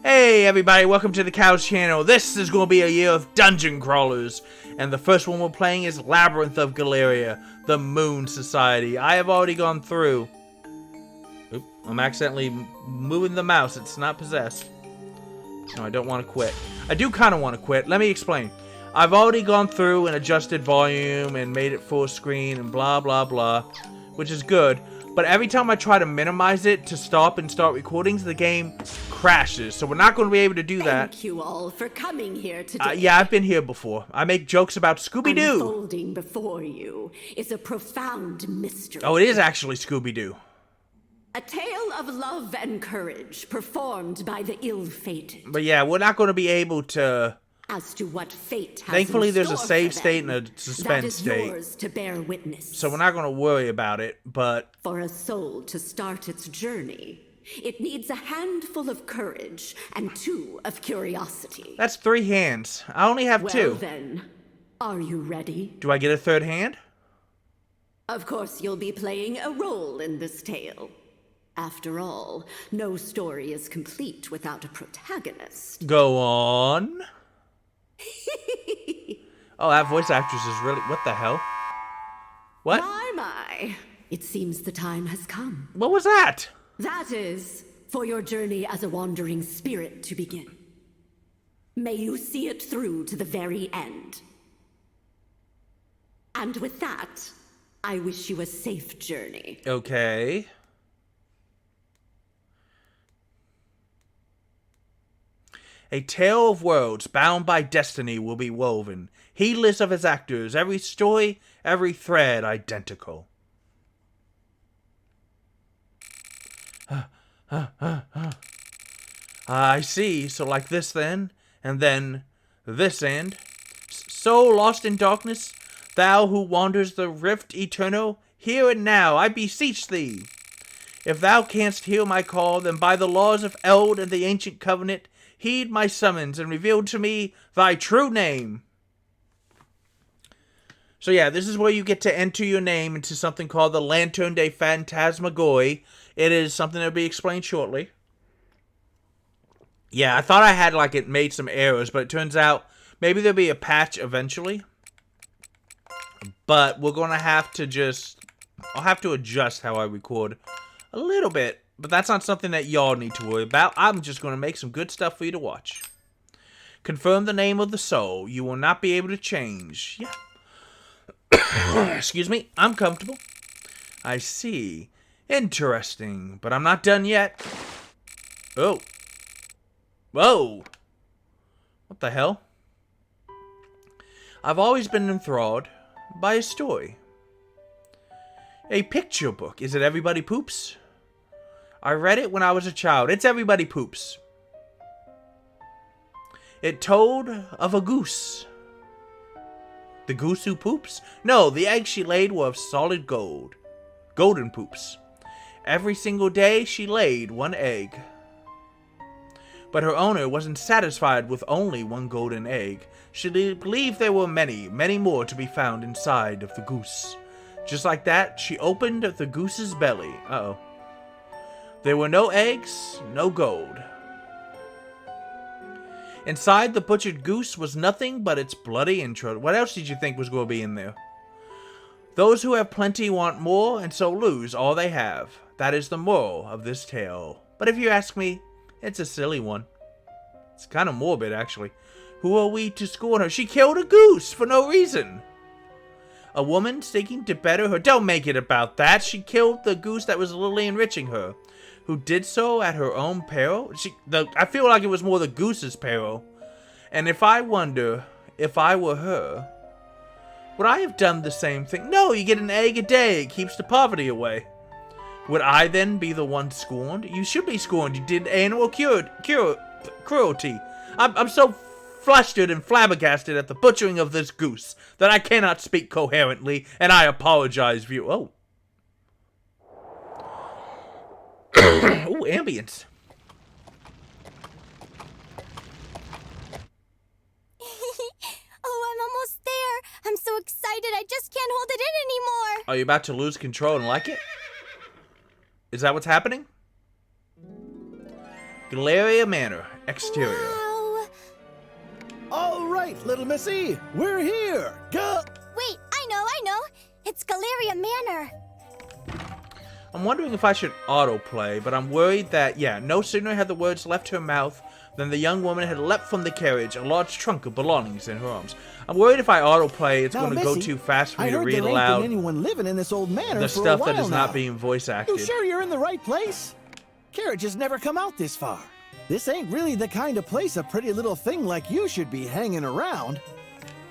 Hey everybody, welcome to the Cow's channel. This is going to be a year of dungeon crawlers. And the first one we're playing is Labyrinth of Galleria, the Moon Society. I have already gone through. Oop, I'm accidentally moving the mouse. It's not possessed. No, I don't want to quit. I do kind of want to quit. Let me explain. I've already gone through and adjusted volume and made it full screen and blah blah blah, which is good. But every time I try to minimize it to stop and start recordings, the game crashes. So we're not going to be able to do that. Thank you all for coming here today. Yeah, I've been here before. I make jokes about Scooby-Doo. Unfolding before you is a profound mystery. Oh, it is actually Scooby-Doo. A tale of love and courage performed by the ill-fated. But yeah, we're not going to be able to... As to what fate has Thankfully, in there's a store save for state them, and a suspense that is state. yours to bear witness. So we're not going to worry about it, but... For a soul to start its journey, it needs a handful of courage and 2 of curiosity. That's 3 hands. I only have 2. Well then, are you ready? Do I get a 3rd hand? Of course, you'll be playing a role in this tale. After all, no story is complete without a protagonist. Go on. Oh, that voice actress is really... What the hell? What? My. It seems the time has come. What was that? That is, for your journey as a wandering spirit to begin. May you see it through to the very end. And with that, I wish you a safe journey. Okay. A tale of worlds bound by destiny will be woven, heedless of its actors, every story, every thread identical. I see, so like this then, and then this end. So lost in darkness, thou who wanders the rift eternal, hear it now, I beseech thee. If thou canst hear my call, then by the laws of Eld and the ancient covenant, heed my summons and reveal to me thy true name. So yeah, this is where you get to enter your name into something called the Lantern de Phantasmagorie. It is something that will be explained shortly. Yeah, I thought I had like it made some errors, but it turns out maybe there'll be a patch eventually. But we're going to have to just... I'll have to adjust how I record a little bit. But that's not something that y'all need to worry about. I'm just going to make some good stuff for you to watch. Confirm the name of the soul. You will not be able to change. Yeah. Excuse me. I'm comfortable. I see. Interesting. But I'm not done yet. Oh. Whoa. What the hell? I've always been enthralled by a story. A picture book. Is it Everybody Poops? I read it when I was a child. It's Everybody Poops. It told of a goose. The goose who poops? No, the eggs she laid were of solid gold. Golden poops. Every single day she laid 1 egg. But her owner wasn't satisfied with only 1 golden egg. She believed there were many, many more to be found inside of the goose. Just like that, she opened the goose's belly. Uh-oh. There were no eggs, no gold. Inside the butchered goose was nothing but its bloody intro. What else did you think was going to be in there? Those who have plenty want more, and so lose all they have. That is the moral of this tale. But if you ask me, it's a silly one. It's kind of morbid, actually. Who are we to scorn her? She killed a goose for no reason. A woman seeking to better her. Don't make it about that. She killed the goose that was literally enriching her. Who did so at her own peril? I feel like it was more the goose's peril. And if I wonder, if I were her, would I have done the same thing? No, you get an egg a day. It keeps the poverty away. Would I then be the one scorned? You should be scorned. You did animal cruelty. I'm so flustered and flabbergasted at the butchering of this goose that I cannot speak coherently, and I apologize for you. Oh. Ooh, ambience. Oh, I'm almost there. I'm so excited, I just can't hold it in anymore. Are you about to lose control and like it? Is that what's happening? Galleria Manor. exterior. Wow. All right, little missy, we're here. Go. Wait, I know. It's Galleria Manor. I'm wondering if I should autoplay, but I'm worried that, no sooner had the words left her mouth than the young woman had leapt from the carriage, a large trunk of belongings in her arms. I'm worried if I autoplay, it's going to go too fast for me to read aloud. I heard there ain't been anyone living in this old manor the for stuff a while that is now. not being voice acted. You sure you're in the right place? Carriages never come out this far. This ain't really the kind of place a pretty little thing like you should be hanging around.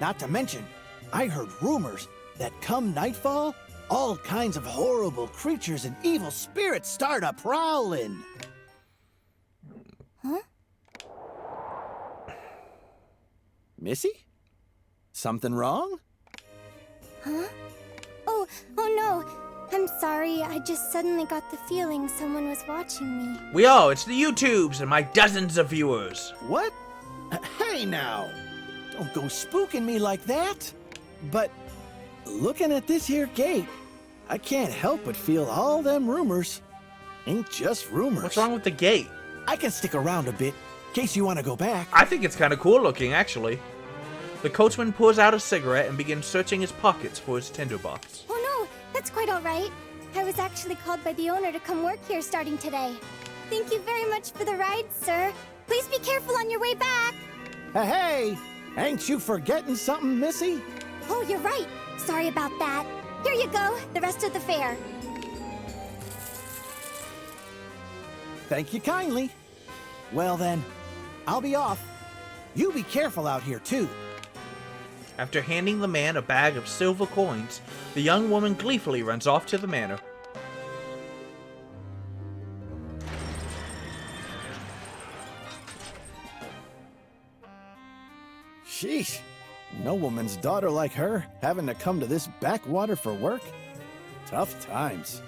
Not to mention, I heard rumors that come nightfall, all kinds of horrible creatures and evil spirits start a-prowling. Huh? Missy? Something wrong? Huh? Oh no. I'm sorry. I just suddenly got the feeling someone was watching me. We are. It's the YouTubes and my dozens of viewers. What? Hey now! Don't go spooking me like that. But looking at this here gate, I can't help but feel all them rumors ain't just rumors. What's wrong with the gate? I can stick around a bit, in case you want to go back. I think it's kind of cool looking, actually. The coachman pulls out a cigarette and begins searching his pockets for his tinderbox. Oh no, that's quite all right. I was actually called by the owner to come work here starting today. Thank you very much for the ride, sir. Please be careful on your way back. Hey, ain't you forgetting something, Missy? Oh, you're right. Sorry about that. Here you go, the rest of the fare. Thank you kindly. Well then, I'll be off. You be careful out here too. After handing the man a bag of silver coins, the young woman gleefully runs off to the manor. Sheesh. No woman's daughter like her having to come to this backwater for work? Tough times.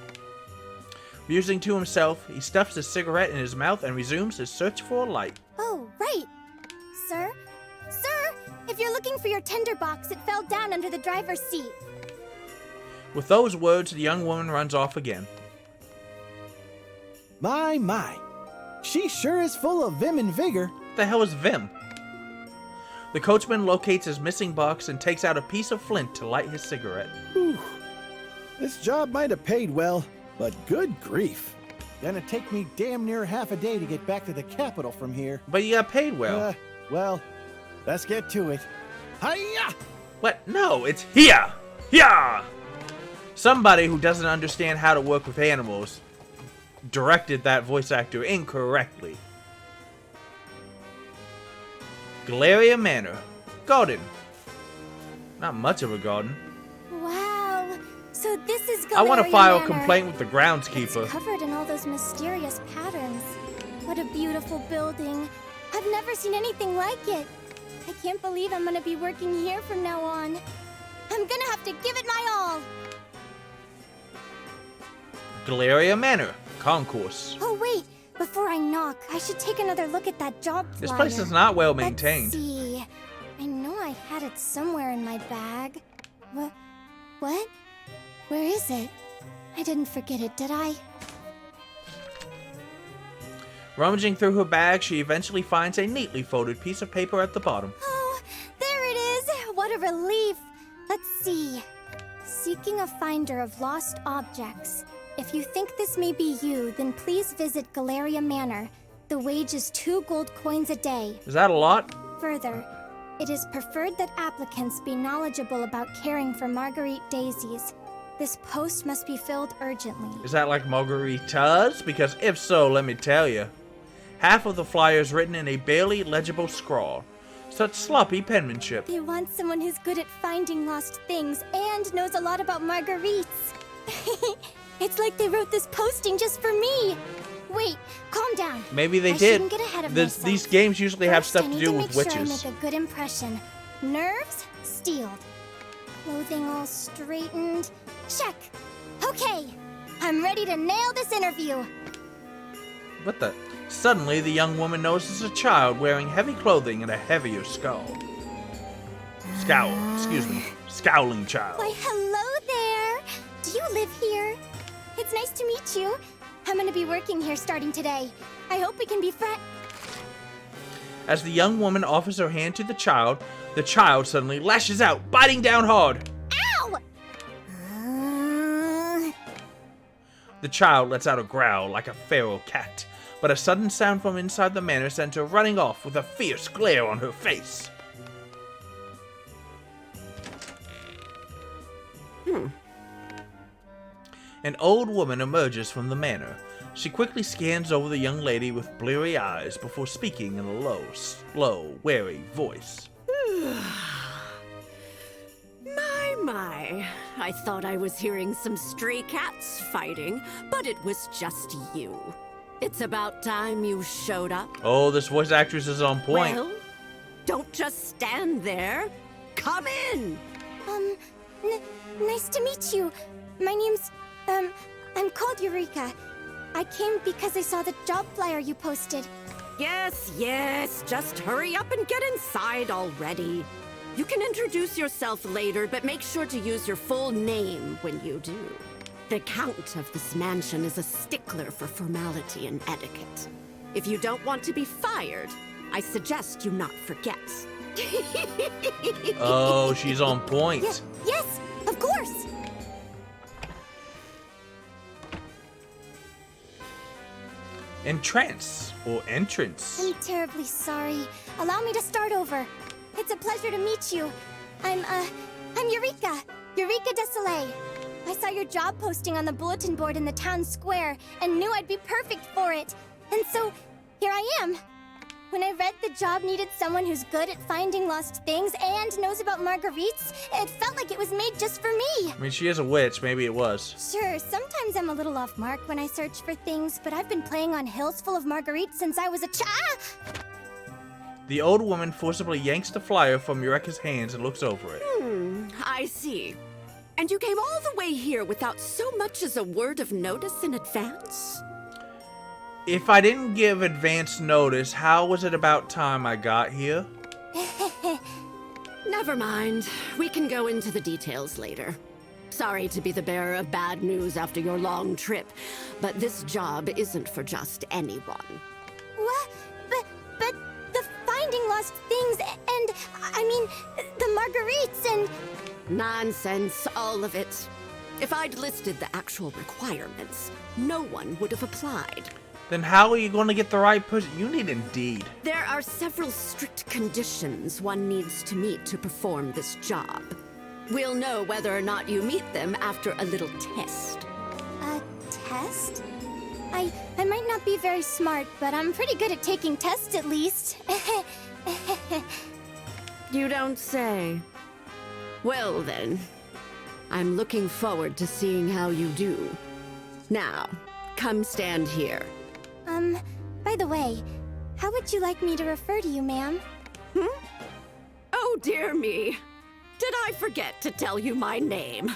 Musing to himself, he stuffs his cigarette in his mouth and resumes his search for a light. Oh, right. Sir? Sir! If you're looking for your tinderbox, it fell down under the driver's seat. With those words, the young woman runs off again. My. She sure is full of vim and vigor. What the hell is Vim? The coachman locates his missing box and takes out a piece of flint to light his cigarette. Whew. This job might have paid well, but good grief. Gonna take me damn near half a day to get back to the capital from here. But you got paid well. Well, let's get to it. Hiya! What? No, it's here! Here! Somebody who doesn't understand how to work with animals directed that voice actor incorrectly. Galleria Manor. Garden. Not much of a garden. Wow. So this is Galleria I want to file a Manor. complaint with the groundskeeper. It's covered in all those mysterious patterns. What a beautiful building. I've never seen anything like it. I can't believe I'm gonna be working here from now on. I'm gonna have to give it my all. Galleria Manor. Concourse. Oh wait, before I knock, I should take another look at that job flyer. This place is not well maintained. Let's see. I know I had it somewhere in my bag. What? Where is it? I didn't forget it, did I? Rummaging through her bag, she eventually finds a neatly folded piece of paper at the bottom. Oh, there it is! What a relief! Let's see. Seeking a finder of lost objects. If you think this may be you, then please visit Galleria Manor. The wage is 2 gold coins a day. Is that a lot? Further, it is preferred that applicants be knowledgeable about caring for Marguerite daisies. This post must be filled urgently. Is that like margaritas? Because if so, let me tell you. Half of the flyer is written in a barely legible scrawl. Such sloppy penmanship. They want someone who's good at finding lost things and knows a lot about Marguerites. It's like they wrote this posting just for me. Wait, calm down. Maybe they I did. shouldn't get ahead of myself. These games usually have First, stuff I to need do make with sure witches. I make a good impression. Nerves steeled. Clothing all straightened. Check. Okay, I'm ready to nail this interview. What the? Suddenly, the young woman notices a child wearing heavy clothing and a heavier skull. Scowling child. Why, hello there. Do you live here? It's nice to meet you. I'm gonna be working here starting today. I hope we can be friends. As the young woman offers her hand to the child suddenly lashes out, biting down hard. Ow! The child lets out a growl like a feral cat, but a sudden sound from inside the manor sends her running off with a fierce glare on her face. An old woman emerges from the manor. She quickly scans over the young lady with bleary eyes before speaking in a low, slow, wary voice. My. I thought I was hearing some stray cats fighting, but it was just you. It's about time you showed up. Oh, this voice actress is on point. Well, don't just stand there. Come in! Nice to meet you. My name's, I'm called Eureka. I came because I saw the job flyer you posted. Yes, just hurry up and get inside already. You can introduce yourself later, but make sure to use your full name when you do. The Count of this mansion is a stickler for formality and etiquette. If you don't want to be fired, I suggest you not forget. Oh, she's on point. Yes, of course. Entrance or entrance. I'm terribly sorry. Allow me to start over. It's a pleasure to meet you. I'm Eureka. Eureka de Soleil. I saw your job posting on the bulletin board in the town square and knew I'd be perfect for it. And so, here I am. When I read the job needed someone who's good at finding lost things and knows about marguerites, it felt like it was made just for me. I mean, she is a witch. Maybe it was. Sure, sometimes I'm a little off mark when I search for things, but I've been playing on hills full of marguerites since I was a The old woman forcibly yanks the flyer from Eureka's hands and looks over it. I see. And you came all the way here without so much as a word of notice in advance? If I didn't give advance notice, how was it about time I got here? Never mind. We can go into the details later. Sorry to be the bearer of bad news after your long trip, but this job isn't for just anyone. What? But the finding lost things and, I mean, the marguerites and... Nonsense, all of it. If I'd listed the actual requirements, no one would have applied. Then how are you going to get the right person? You need Indeed. There are several strict conditions one needs to meet to perform this job. We'll know whether or not you meet them after a little test. A test? I might not be very smart, but I'm pretty good at taking tests at least. You don't say. Well then, I'm looking forward to seeing how you do. Now, come stand here. By the way, how would you like me to refer to you, ma'am? Oh dear me. Did I forget to tell you my name?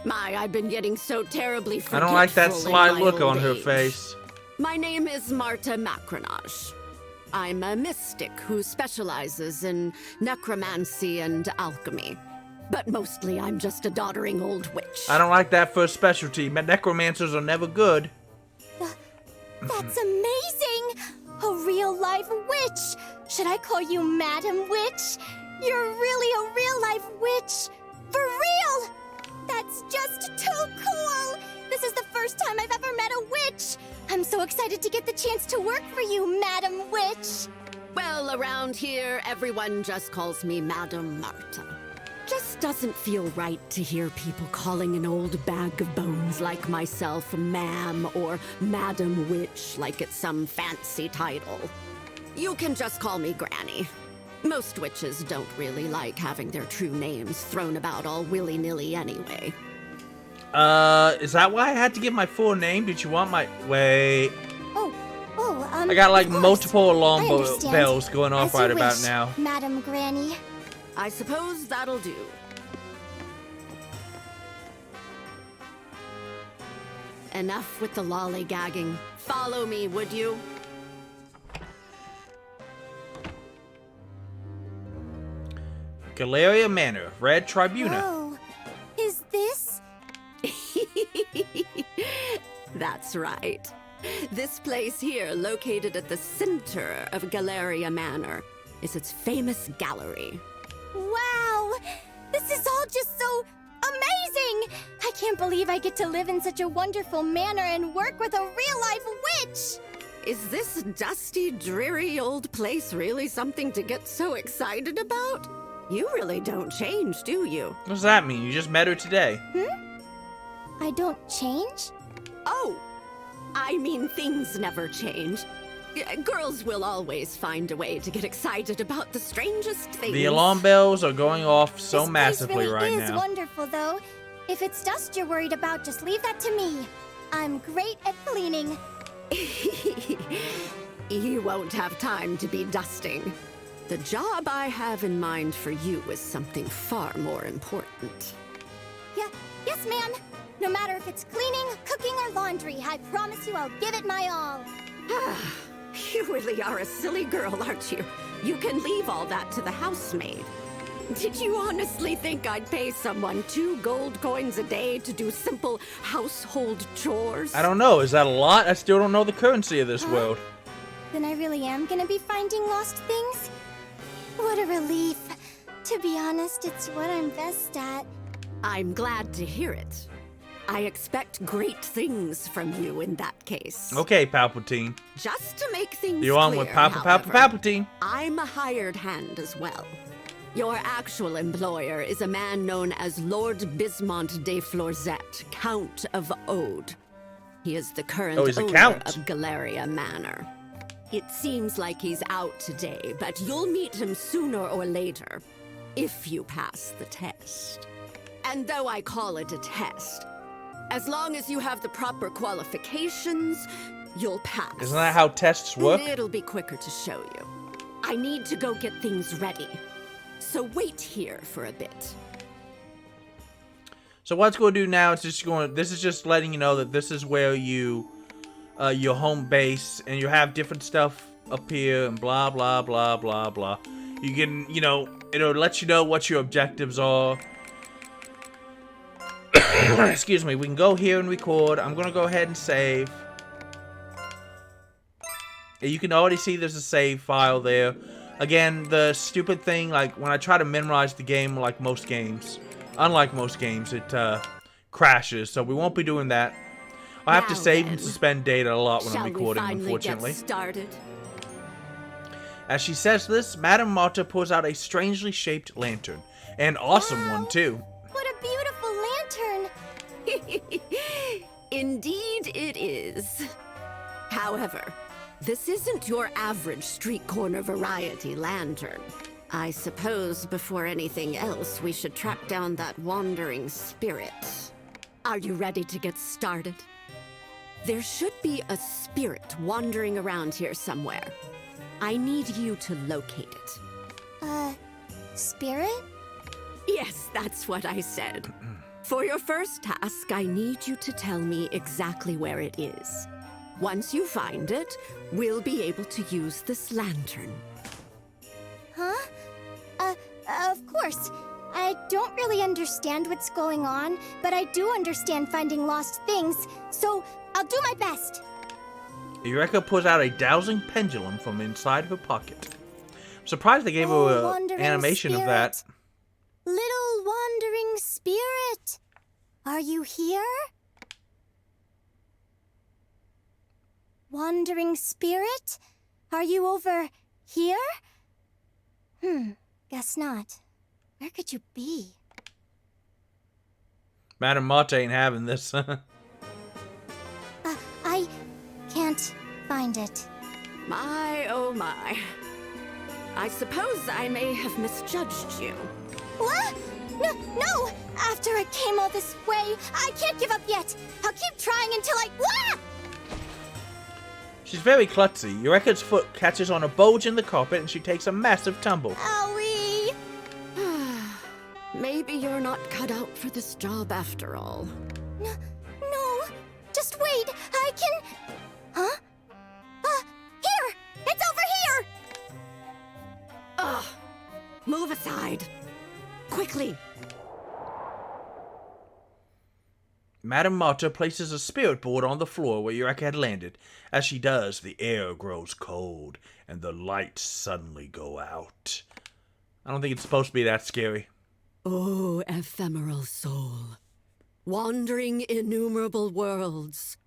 I've been getting so terribly forgetful. I don't like that sly in my look old on her age. face. My name is Marta Macronage. I'm a mystic who specializes in necromancy and alchemy. But mostly I'm just a doddering old witch. I don't like that first specialty. Necromancers are never good. That's amazing! A real-life witch! Should I call you Madam Witch? You're really a real-life witch! For real! That's just too cool! This is the first time I've ever met a witch! I'm so excited to get the chance to work for you, Madam Witch! Well, around here, everyone just calls me Madam Marta. Just doesn't feel right to hear people calling an old bag of bones like myself ma'am or Madam Witch like it's some fancy title. You can just call me Granny. Most witches don't really like having their true names thrown about all willy-nilly anyway. Is that why I had to give my full name? Did you want my... Wait. I I got like of course. multiple alarm I understand. bells going off As you right about wish, now. Madam Granny. I suppose that'll do. Enough with the lollygagging. Follow me, would you? Galleria Manor, Red Tribuna. Oh, is this? That's right. This place here, located at the center of Galleria Manor, is its famous gallery. Wow! This is all just so amazing! I can't believe I get to live in such a wonderful manor and work with a real-life witch! Is this dusty, dreary old place really something to get so excited about? You really don't change, do you? What does that mean? You just met her today. I don't change? Oh, I mean things never change. Girls will always find a way to get excited about the strangest things. The alarm bells are going off so This massively place really right is now. wonderful, though. If it's dust you're worried about, just leave that to me. I'm great at cleaning. You won't have time to be dusting. The job I have in mind for you is something far more important. Yeah, yes, ma'am. No matter if it's cleaning, cooking, or laundry, I promise you I'll give it my all. You really are a silly girl, aren't you? You can leave all that to the housemaid. Did you honestly think I'd pay someone 2 gold coins a day to do simple household chores? I don't know. Is that a lot? I still don't know the currency of this world. Then I really am gonna be finding lost things? What a relief. To be honest, it's what I'm best at. I'm glad to hear it. I expect great things from you in that case. Okay, Palpatine. Just to make things You're on clear, with Papa however, Palpatine. I'm a hired hand as well. Your actual employer is a man known as Lord Bismont de Florzet, Count of Ode. He is the current he's a owner count. of Galleria Manor. It seems like he's out today, but you'll meet him sooner or later, if you pass the test. And though I call it a test, as long as you have the proper qualifications, you'll pass. Isn't that how tests work? It'll be quicker to show you. I need to go get things ready. So wait here for a bit. So what's going to do now is just going. This is just letting you know that this is where you, your home base, and you have different stuff up here and blah blah blah blah blah. You can, it'll let you know what your objectives are. Excuse me. We can go here and record. I'm gonna go ahead and save. You can already see there's a save file there. Again, the stupid thing, like when I try to minimize the game, like most games, unlike most games, it crashes. So we won't be doing that. I have to Now save then, and suspend data a lot when I'm Shall recording, we finally unfortunately. get started? As she says this, Madame Marta pulls out a strangely shaped lantern. An awesome one, too. What a beautiful lantern! Indeed it is. However, this isn't your average street corner variety lantern. I suppose before anything else, we should track down that wandering spirit. Are you ready to get started? There should be a spirit wandering around here somewhere. I need you to locate it. Spirit? Yes, that's what I said. For your first task, I need you to tell me exactly where it is. Once you find it, we'll be able to use this lantern. Huh? Of course. I don't really understand what's going on, but I do understand finding lost things, so I'll do my best. Eureka pulls out a dowsing pendulum from inside her pocket. I'm surprised they gave her an wandering animation of that. spirit. Little wandering spirit, are you here? Wandering spirit, are you over here? Guess not. Where could you be? Madame Marta ain't having this. I can't find it. My, oh my. I suppose I may have misjudged you. What? No! After I came all this way, I can't give up yet. I'll keep trying until I... Wah! She's very klutzy. Eureka's foot catches on a bulge in the carpet and she takes a massive tumble. Owie! Maybe you're not cut out for this job after all. No, just wait. I can... Huh? Here! It's over here! Ugh! Move aside. Quickly. Madame Marta places a spirit board on the floor where Eureka had landed. As she does, the air grows cold, and the lights suddenly go out. I don't think it's supposed to be that scary. Oh, ephemeral soul, wandering innumerable worlds,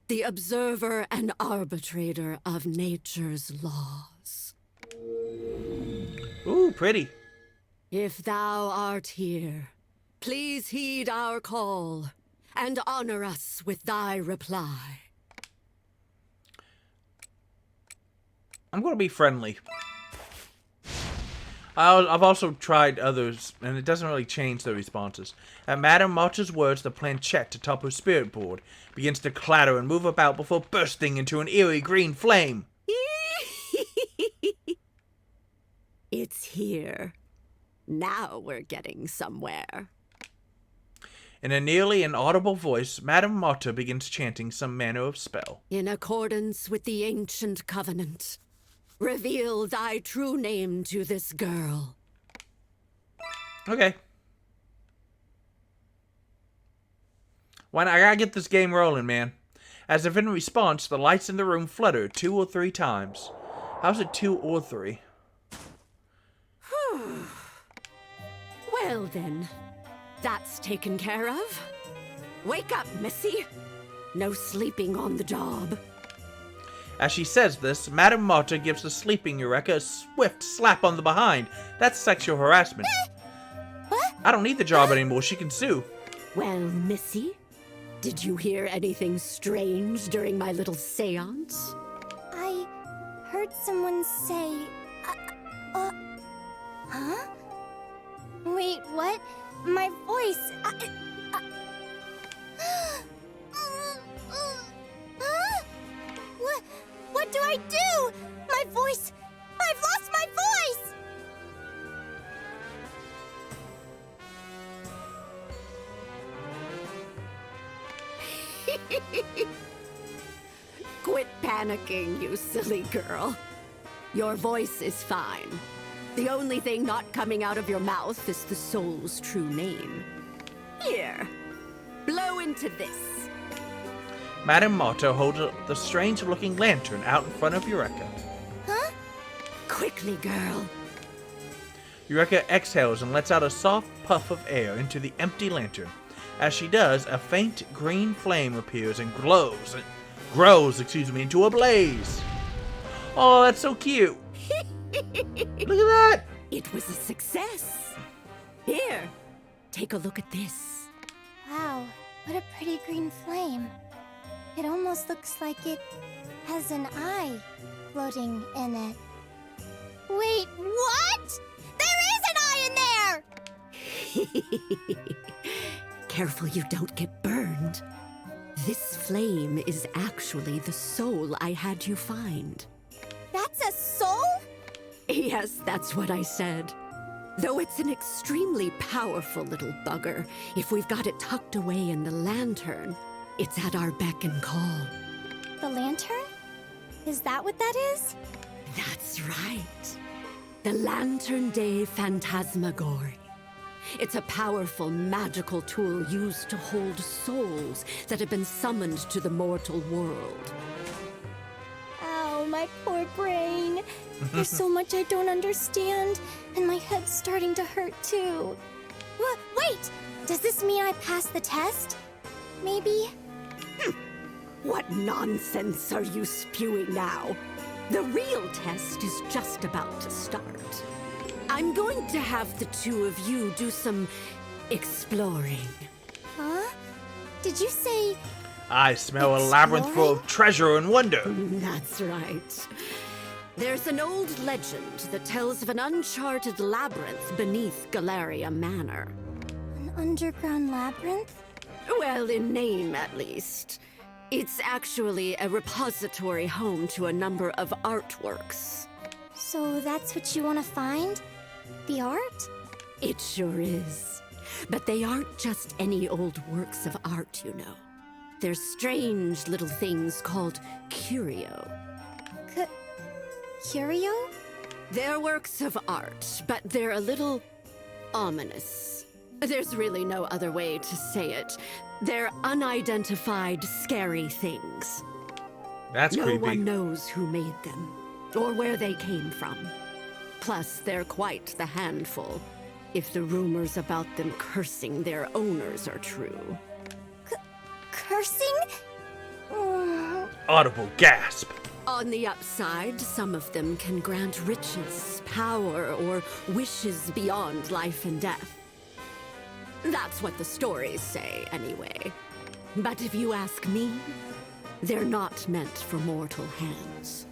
the observer and arbitrator of nature's laws. Ooh, pretty. If thou art here, please heed our call and honor us with thy reply. I'm going to be friendly. I've also tried others, and it doesn't really change the responses. At Madame Marta's words, the planchette atop her spirit board begins to clatter and move about before bursting into an eerie green flame. It's here. Now we're getting somewhere. In a nearly inaudible voice, Madame Marta begins chanting some manner of spell. In accordance with the ancient covenant, reveal thy true name to this girl. Okay. Why not? I gotta get this game rolling, man. As if in response, the lights in the room flutter 2 or 3 times. How's it 2 or 3? Well then, that's taken care of. Wake up, Missy. No sleeping on the job. As she says this, Madame Marta gives the sleeping Eureka a swift slap on the behind. That's sexual harassment. I don't need the job anymore. She can sue. Well, Missy, did you hear anything strange during my little seance? I heard someone say, huh? Wait, what? My voice, huh? What do I do? My voice, I've lost my voice! Quit panicking, you silly girl. Your voice is fine. The only thing not coming out of your mouth is the soul's true name. Here, blow into this. Madame Marta holds the strange-looking lantern out in front of Eureka. Huh? Quickly, girl. Eureka exhales and lets out a soft puff of air into the empty lantern. As she does, a faint green flame appears and grows into a blaze. Oh, that's so cute. Look at that. It was a success. Here, take a look at this. Wow, what a pretty green flame. It almost looks like it has an eye floating in it. Wait, what? There is an eye in there! Careful you don't get burned. This flame is actually the soul I had you find. That's a soul? Yes, that's what I said. Though it's an extremely powerful little bugger, if we've got it tucked away in the lantern, it's at our beck and call. The lantern? Is that what that is? That's right. The Lantern Day Phantasmagory. It's a powerful magical tool used to hold souls that have been summoned to the mortal world. Ow, my poor brain. There's so much I don't understand, and my head's starting to hurt too. Wait! Does this mean I passed the test? Maybe? What nonsense are you spewing now? The real test is just about to start. I'm going to have the two of you do some exploring. Huh? Did you say... I smell a labyrinth full of treasure and wonder. That's right. There's an old legend that tells of an uncharted labyrinth beneath Galleria Manor. An underground labyrinth? Well, in name, at least. It's actually a repository home to a number of artworks. So that's what you want to find? The art? It sure is. But they aren't just any old works of art, you know. They're strange little things called curio. Curio? They're works of art, but they're a little ominous. There's really no other way to say it. They're unidentified, scary things. That's creepy. No one knows who made them, or where they came from. Plus, they're quite the handful, if the rumors about them cursing their owners are true. Cursing? Audible gasp. On the upside, some of them can grant riches, power, or wishes beyond life and death. That's what the stories say, anyway. But if you ask me, they're not meant for mortal hands.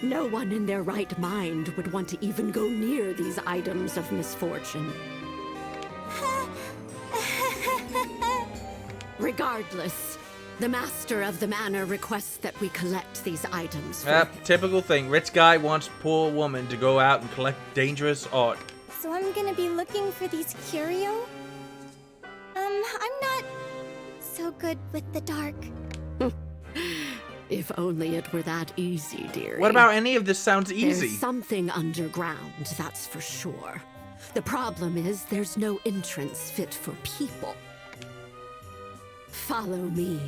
No one in their right mind would want to even go near these items of misfortune. Regardless, the master of the manor requests that we collect these items for Typical thing. Rich guy wants poor woman to go out and collect dangerous art. So I'm gonna be looking for these curio? I'm not so good with the dark. If only it were that easy, dearie. What about any of this sounds easy? There's something underground, that's for sure. The problem is there's no entrance fit for people. Follow me.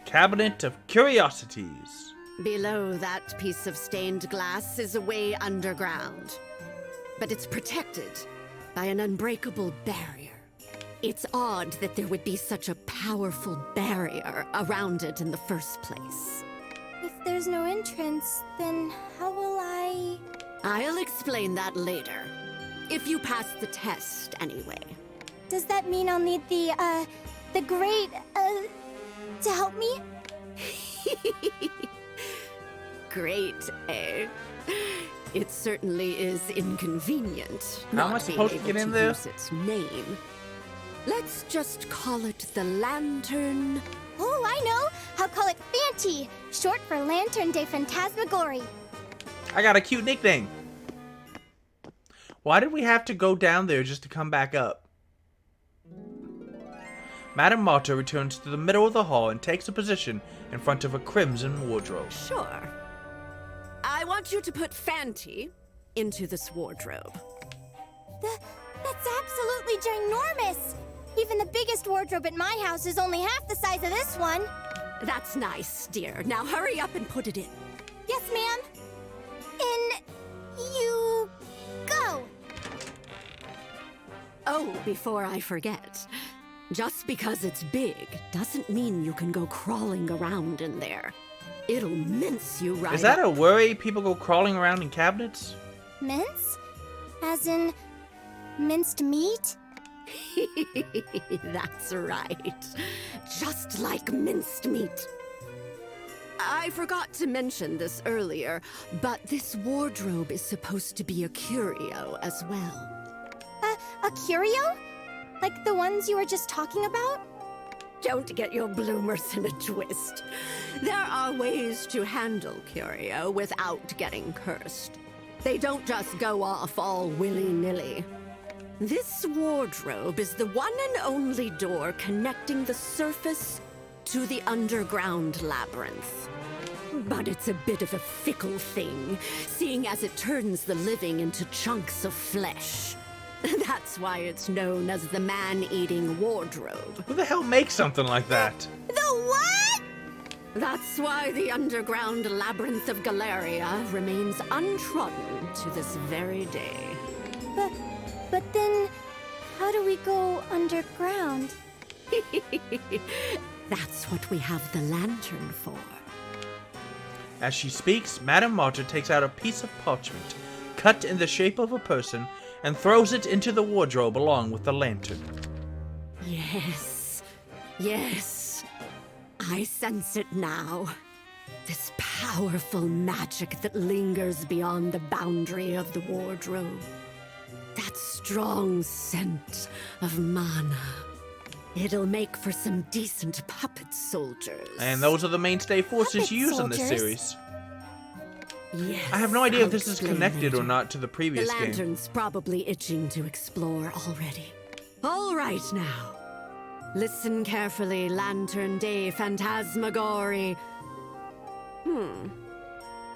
Cabinet of Curiosities. Below that piece of stained glass is a way underground. But it's protected by an unbreakable barrier. It's odd that there would be such a powerful barrier around it in the first place. If there's no entrance, then how will I... I'll explain that later. If you pass the test, anyway. Does that mean I'll need the great, to help me? Great, eh? It certainly is inconvenient. How am I not being supposed to able get in there? Use its name. Let's just call it the Lantern. Oh, I know! I'll call it Fanty, short for Lantern de Phantasmagorie. I got a cute nickname. Why did we have to go down there just to come back up? Madame Marta returns to the middle of the hall and takes a position in front of a crimson wardrobe. Sure. I want you to put Fanty into this wardrobe. That's absolutely ginormous! Even the biggest wardrobe at my house is only half the size of this one. That's nice, dear. Now hurry up and put it in. Yes, ma'am. In you go. Oh, before I forget. Just because it's big doesn't mean you can go crawling around in there. It'll mince you right Is that up. a worry? People go crawling around in cabinets? Mince? As in minced meat? That's right. Just like minced meat. I forgot to mention this earlier, but this wardrobe is supposed to be a curio as well. A curio? Like the ones you were just talking about? Don't get your bloomers in a twist. There are ways to handle curio without getting cursed. They don't just go off all willy-nilly. This wardrobe is the one and only door connecting the surface to the underground labyrinth. But it's a bit of a fickle thing, seeing as it turns the living into chunks of flesh. That's why it's known as the man-eating wardrobe. Who the hell makes something like that? The what? That's why the underground Labyrinth of Galleria remains untrodden to this very day. But then, how do we go underground? That's what we have the lantern for. As she speaks, Madame Marta takes out a piece of parchment, cut in the shape of a person, and throws it into the wardrobe along with the lantern. Yes, yes. I sense it now. This powerful magic that lingers beyond the boundary of the wardrobe. That strong scent of mana. It'll make for some decent puppet soldiers. And those are the mainstay forces Puppet you use in this soldiers? series. Yes, I have no idea I'll if this is explain connected or later. not to the The previous game. lantern's probably itching to explore already. All right now. Listen carefully, Lantern de Phantasmagorie.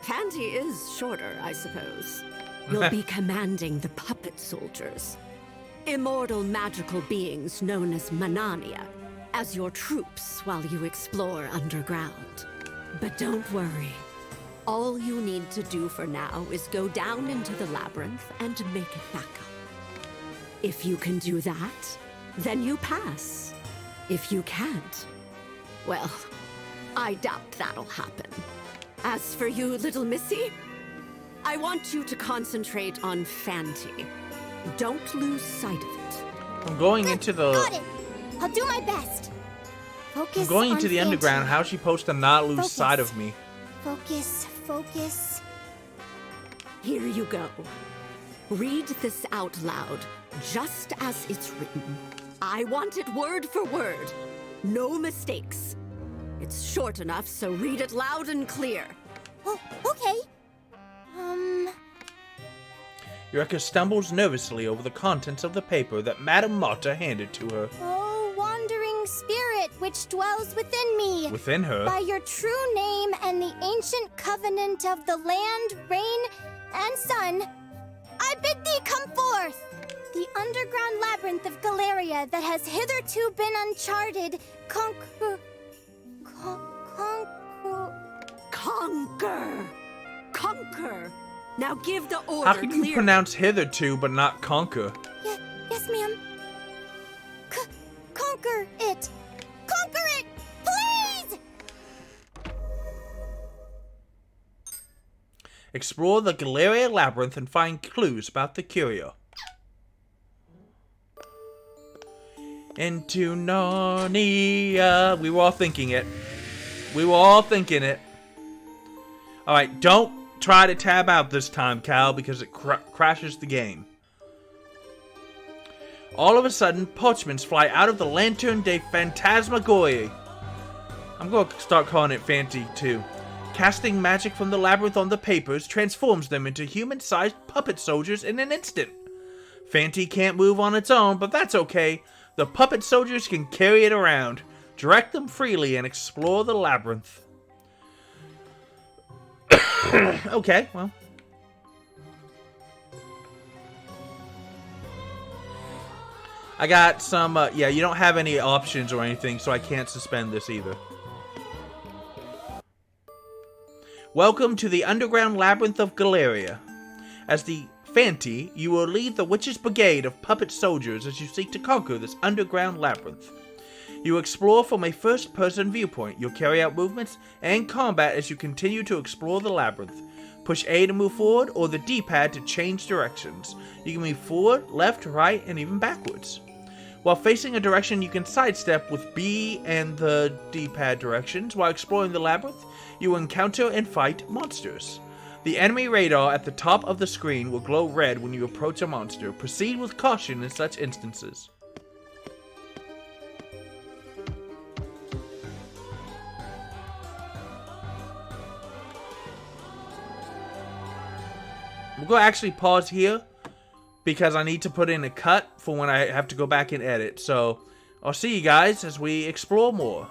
Fanty is shorter, I suppose. You'll be commanding the puppet soldiers. immortal magical beings known as Manania, as your troops while you explore underground. But don't worry. All you need to do for now is go down into the labyrinth and make it back up. If you can do that, then you pass. If you can't, well, I doubt that'll happen. As for you, little missy, I want you to concentrate on Fanti. Don't lose sight of it. I'm going into the... Got it. I'll do my best. Focus I'm going on into the Fanti. underground. How's she supposed to not lose Focus. sight of me? Focus, focus. Here you go. Read this out loud, just as it's written. I want it word for word. No mistakes. It's short enough, so read it loud and clear. Oh, okay. Eureka stumbles nervously over the contents of the paper that Madame Marta handed to her. Oh, wandering spirit which dwells within me. Within her? By your true name and the ancient covenant of the land, rain, and sun, I bid thee come forth. The underground labyrinth of Galleria that has hitherto been uncharted, conquer. Conquer. Now give the order How can you clearly. pronounce hitherto but not conquer? Yes, ma'am. Conquer it. Conquer it, please! Explore the Galleria labyrinth and find clues about the curio. Into Narnia. We were all thinking it. Alright, don't try to tab out this time, Cal, because it crashes the game. All of a sudden, parchments fly out of the Lantern de Phantasmagoria. I'm going to start calling it Fanti, too. Casting magic from the labyrinth on the papers transforms them into human-sized puppet soldiers in an instant. Fanti can't move on its own, but that's okay. The puppet soldiers can carry it around, direct them freely, and explore the labyrinth. Okay, well. I got some, yeah, you don't have any options or anything, so I can't suspend this either. Welcome to the underground labyrinth of Galleria. As the Fanti, you will lead the witch's brigade of puppet soldiers as you seek to conquer this underground labyrinth. You explore from a first-person viewpoint. You'll carry out movements and combat as you continue to explore the labyrinth. Push A to move forward, or the D-pad to change directions. You can move forward, left, right, and even backwards. While facing a direction, you can sidestep with B and the D-pad directions. While exploring the labyrinth, you will encounter and fight monsters. The enemy radar at the top of the screen will glow red when you approach a monster. Proceed with caution in such instances. We're going to actually pause here because I need to put in a cut for when I have to go back and edit. So I'll see you guys as we explore more.